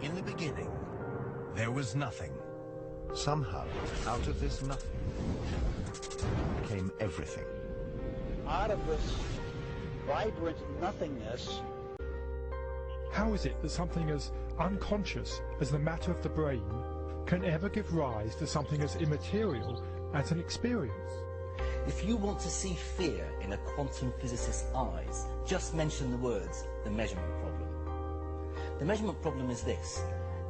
In the beginning, there was nothing. Somehow, out of this nothing came everything. Out of this vibrant nothingness. How is it that something as unconscious as the matter of the brain can ever give rise to something as immaterial as an experience? If you want to see fear in a quantum physicist's eyes, just mention the words, the measurement problem. The measurement problem is this: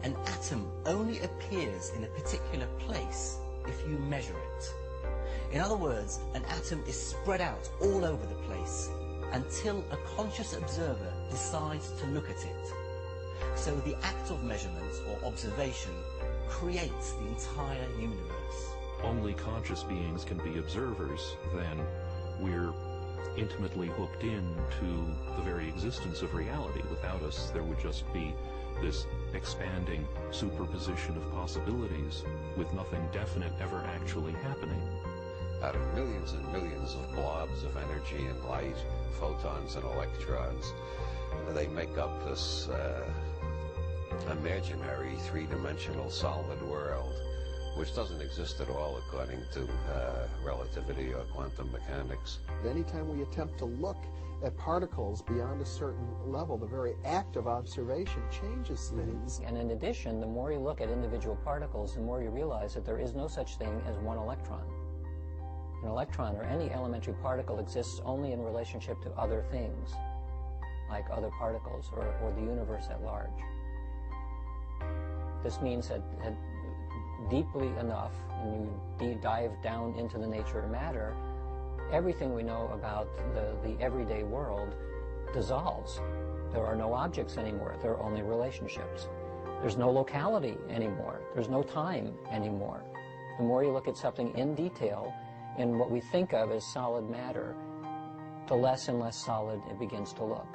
an atom only appears in a particular place if you measure it. In other words, an atom is spread out all over the place until a conscious observer decides to look at it. So the act of measurement or observation creates the entire universe. Only conscious beings can be observers, then we're intimately hooked into the very existence of reality. Without us, there would just be this expanding superposition of possibilities with nothing definite ever actually happening. Out of millions and millions of blobs of energy and light, photons and electrons, they make up this imaginary three-dimensional solid world, which doesn't exist at all according to relativity or quantum mechanics. Anytime we attempt to look at particles beyond a certain level, the very act of observation changes things. And in addition, the more you look at individual particles, the more you realize that there is no such thing as one electron. An electron, or any elementary particle, exists only in relationship to other things, like other particles or the universe at large. This means that deeply enough, when you dive down into the nature of matter, everything we know about the everyday world dissolves. There are no objects anymore. There are only relationships. There's no locality anymore. There's no time anymore. The more you look at something in detail, in what we think of as solid matter, the less and less solid it begins to look.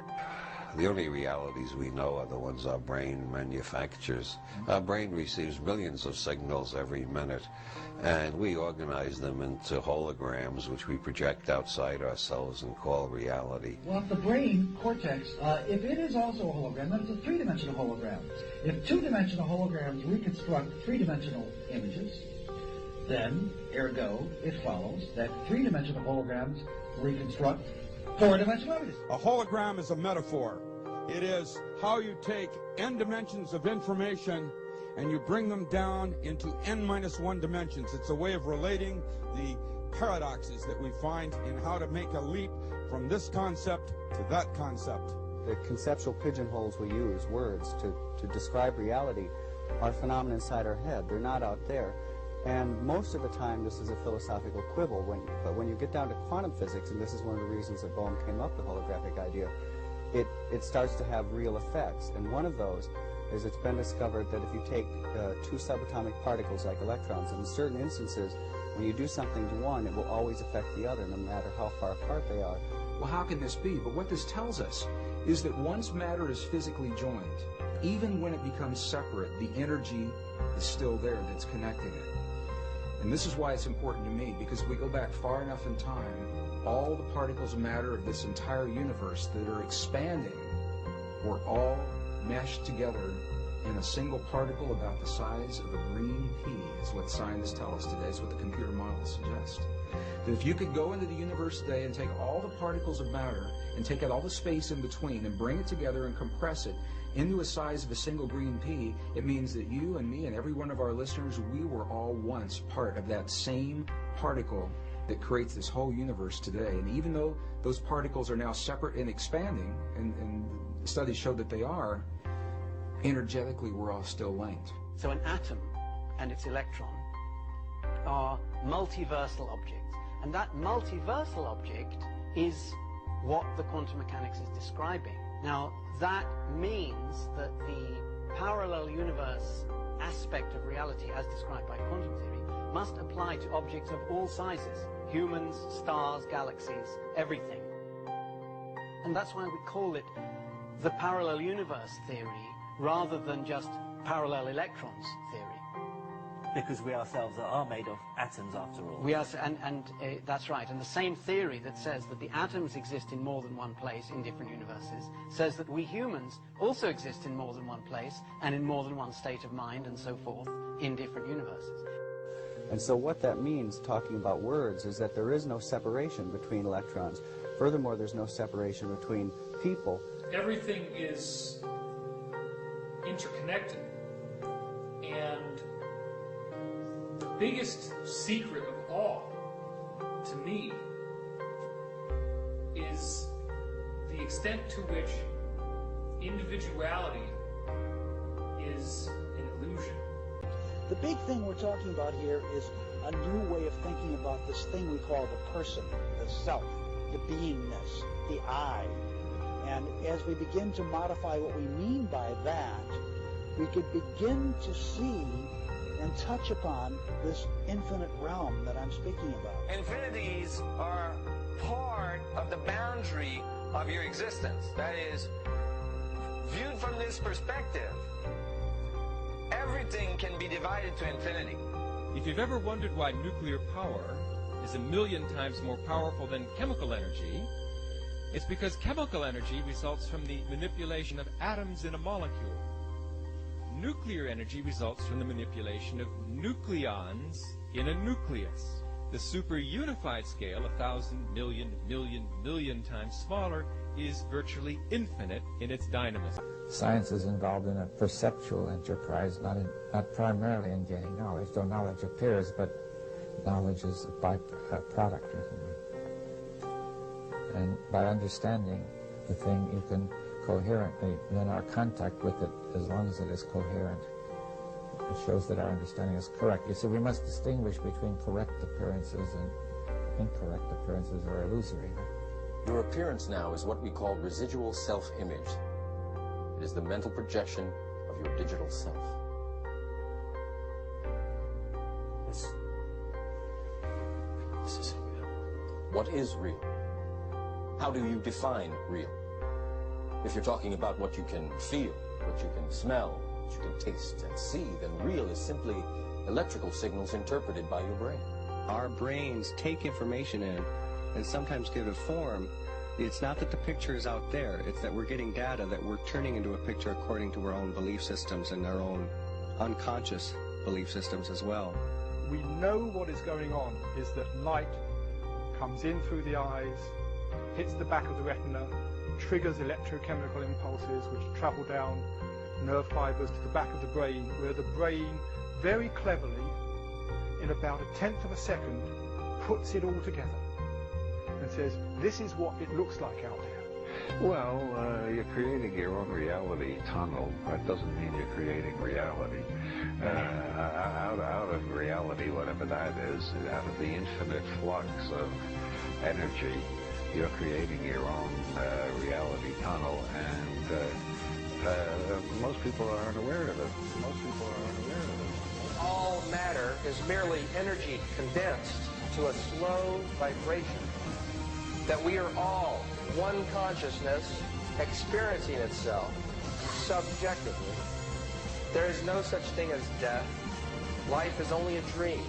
The only realities we know are the ones our brain manufactures. Our brain receives millions of signals every minute, and we organize them into holograms, which we project outside ourselves and call reality. Well, if the brain cortex, if it is also a hologram, then it's a three-dimensional hologram. If two-dimensional holograms reconstruct three-dimensional images, then, ergo, it follows that three-dimensional holograms reconstruct four-dimensional images. A hologram is a metaphor. It is how you take n dimensions of information and you bring them down into n-1 dimensions. It's a way of relating the paradoxes that we find in how to make a leap from this concept to that concept. The conceptual pigeonholes we use, words, to describe reality, are phenomena inside our head. They're not out there. And most of the time, this is a philosophical quibble. But when you get down to quantum physics, and this is one of the reasons that Bohm came up with the holographic idea, it starts to have real effects. And one of those is it's been discovered that if you take two subatomic particles like electrons, in certain instances, when you do something to one, it will always affect the other, no matter how far apart they are. Well, how can this be? But what this tells us is that once matter is physically joined, even when it becomes separate, the energy is still there that's connecting it. And this is why it's important to me, because if we go back far enough in time, all the particles of matter of this entire universe that are expanding were all meshed together in a single particle about the size of a green pea, is what scientists tell us today, is what the computer models suggest. That if you could go into the universe today and take all the particles of matter and take out all the space in between and bring it together and compress it into a size of a single green pea, it means that you and me and every one of our listeners, we were all once part of that same particle that creates this whole universe today. And even though those particles are now separate and expanding, and studies show that they are, energetically we're all still linked. So an atom and its electron are multiversal objects. And that multiversal object is what the quantum mechanics is describing. Now, that means that the parallel universe aspect of reality, as described by quantum theory, must apply to objects of all sizes: humans, stars, galaxies, everything. And that's why we call it the parallel universe theory rather than just parallel electrons theory. Because we ourselves are made of atoms, after all. We are, that's right. And the same theory that says that the atoms exist in more than one place in different universes says that we humans also exist in more than one place and in more than one state of mind and so forth in different universes. And so what that means, talking about words, is that there is no separation between electrons. Furthermore, there's no separation between people. Everything is interconnected. And the biggest secret of all, to me, is the extent to which individuality is an illusion. The big thing we're talking about here is a new way of thinking about this thing we call the person, the self, the beingness, the I. And as we begin to modify what we mean by that, we could begin to see and touch upon this infinite realm that I'm speaking about. Infinities are part of the boundary of your existence. That is, viewed from this perspective, everything can be divided to infinity. If you've ever wondered why nuclear power is 1,000,000 times more powerful than chemical energy, it's because chemical energy results from the manipulation of atoms in a molecule. Nuclear energy results from the manipulation of nucleons in a nucleus. The superunified scale, 1,000 million, million times smaller, is virtually infinite in its dynamism. Science is involved in a perceptual enterprise, not primarily in gaining knowledge, though knowledge appears, but knowledge is a byproduct. And by understanding the thing, you can coherently then our contact with it, as long as it is coherent, it shows that our understanding is correct. You see, we must distinguish between correct appearances and incorrect appearances, or illusory. Your appearance now is what we call residual self-image. It is the mental projection of your digital self. This is real. What is real? How do you define real? If you're talking about what you can feel, what you can smell, what you can taste and see, then real is simply electrical signals interpreted by your brain. Our brains take information in and sometimes give it form. It's not that the picture is out there, it's that we're getting data that we're turning into a picture according to our own belief systems and our own unconscious belief systems as well. We know what is going on is that light comes in through the eyes, hits the back of the retina, triggers electrochemical impulses which travel down nerve fibers to the back of the brain, where the brain very cleverly, in about 1/10 of a second, puts it all together and says, this is what it looks like out there. Well, you're creating your own reality tunnel. That doesn't mean you're creating reality. Out of reality, whatever that is, out of the infinite flux of energy, you're creating your own reality tunnel, and most people are unaware of it. Most people are unaware of it. All matter is merely energy condensed to a slow vibration. That we are all one consciousness experiencing itself subjectively. There is no such thing as death. Life is only a dream,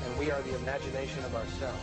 and we are the imagination of ourselves.